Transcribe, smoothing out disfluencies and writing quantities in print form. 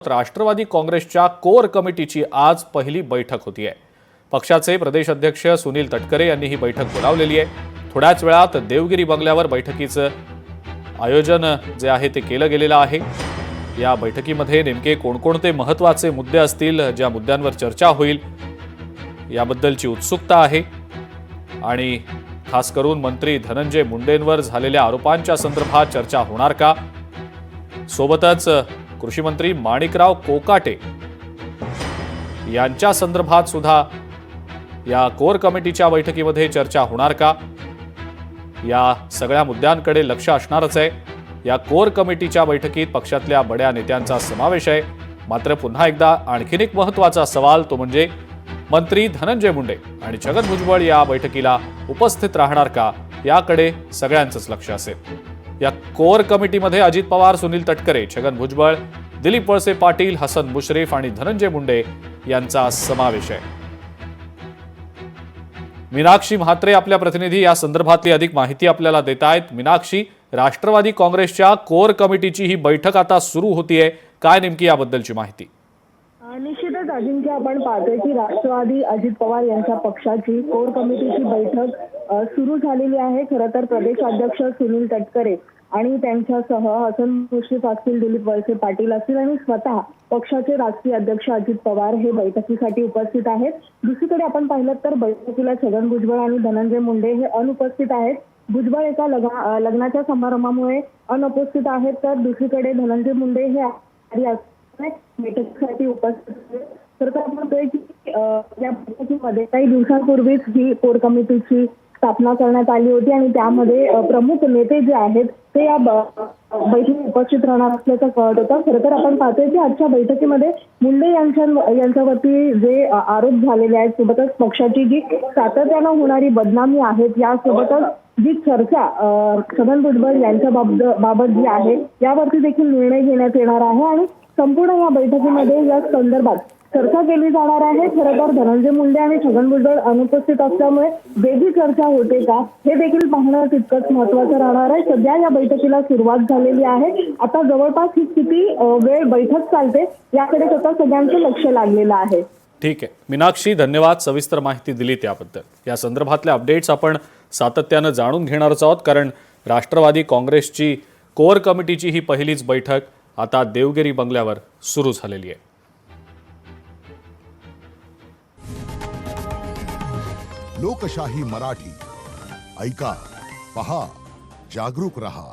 राष्ट्रवादी काँग्रेसच्या कोर कमिटीची आज पहिली बैठक होती आहे। पक्षाचे प्रदेश अध्यक्ष सुनील तटकरे यांनी ही बैठक बोलावलेली आहे। थोड्याच वेळात देवगिरी बंगल्यावर बैठकीचं आयोजन जे आहे ते केलं गेलेलं आहे। या बैठकीमध्ये नेमके कोणकोणते महत्त्वाचे मुद्दे असतील, ज्या मुद्द्यांवर चर्चा होईल याबद्दलची उत्सुकता आहे आणि खास करून मंत्री धनंजय मुंडेंवर झालेल्या आरोपांच्या संदर्भात चर्चा होणार का? सोबतच कृषी मंत्री माणिकराव कोकाटे यांच्या संदर्भात सुद्धा या कोर कमिटीच्या बैठकीमध्ये चर्चा होणार का? या सगळ्या मुद्द्यांकडे लक्ष असणारच आहे। या कोर कमिटीच्या बैठकीत पक्षातल्या बड्या नेत्यांचा समावेश आहे। मात्र पुन्हा एकदा आणखीन एक महत्त्वाचा सवाल तो म्हणजे मंत्री धनंजय मुंडे आणि छगन भुजबळ या बैठकीला उपस्थित राहणार का, याकडे सगळ्यांचंच लक्ष असेल। या कोर कमिटीमध्ये अजित पवार, सुनील तटकरे, छगन भुजबळ, दिलीप वळसे पाटील, हसन मुश्रीफ आणि धनंजय मुंडे यांचा समावेश आहे। मीनाक्षी म्हात्रे आपल्या प्रतिनिधी या संदर्भातली अधिक माहिती आपल्याला देत आहेत। मीनाक्षी, राष्ट्रवादी काँग्रेसच्या कोर कमिटीची ही बैठक आता सुरू होतीये, काय नेमकी याबद्दलची माहिती? निश्चितच अजिंक्य, आपण पाहतोय की राष्ट्रवादी अजित पवार यांच्या पक्षाची कोर कमिटीची बैठक सुरू झालेली आहे। खरं तर प्रदेश अध्यक्ष सुनील तटकरे आणि त्यांच्यासह हसन मुश्रीफ असतील, दिलीप वळसे पाटील असतील आणि स्वतः पक्षाचे राष्ट्रीय अध्यक्ष अजित पवार हे बैठकीसाठी उपस्थित आहेत। दुसरीकडे आपण पाहिलं तर बैठकीला छगन भुजबळ आणि धनंजय मुंडे हे अनुपस्थित आहेत। भुजबळ एका लग्नाच्या समारंभामुळे अनुपस्थित आहेत, तर दुसरीकडे धनंजय मुंडे हे बैठकीसाठी उपस्थित आहेत। तर आपण म्हणतोय की या बैठकीमध्ये काही दिवसांपूर्वीच ही कोर कमिटीची स्थापना करण्यात आली होती आणि त्यामध्ये प्रमुख नेते जे आहेत ते या बैठकीत उपस्थित राहणार असल्याचं कळत होतं। खरं तर आपण पाहतोय की आजच्या बैठकीमध्ये मुंडे यांच्यावरती जे आरोप झालेले आहेत, सोबतच पक्षाची जी सातत्यानं होणारी बदनामी आहे, यासोबतच जी चर्चा छगन भुजबळ यांच्या बाबत जी आहे यावरती देखील निर्णय घेण्यात येणार आहे आणि संपूर्ण या बैठकीमध्ये या संदर्भात चर्चा केली जाणार आहे। खरं तर धनंजय मुंडे आणि छगन भुजबळ अनुपस्थित असल्यामुळे वेगळी चर्चा होते का, हे देखील पाहणं तितकंच महत्त्वाचं राहणार आहे। सध्या या बैठकीला सुरुवात झालेली आहे। आता जवळपास ही किती वेळ बैठक चालते याकडे स्वतः सगळ्यांचं लक्ष लागलेलं आहे। ठीक आहे मीनाक्षी, धन्यवाद, सविस्तर माहिती दिली त्याबद्दल। या संदर्भातल्या अपडेट्स आपण सातत्यानं जाणून घेणारच आहोत, कारण राष्ट्रवादी काँग्रेसची कोर कमिटीची ही पहिलीच बैठक आता देवगिरी बंगल्यावर सुरू झालेली आहे। लोकशाही मराठी ऐका, पहा, जागरूक रहा।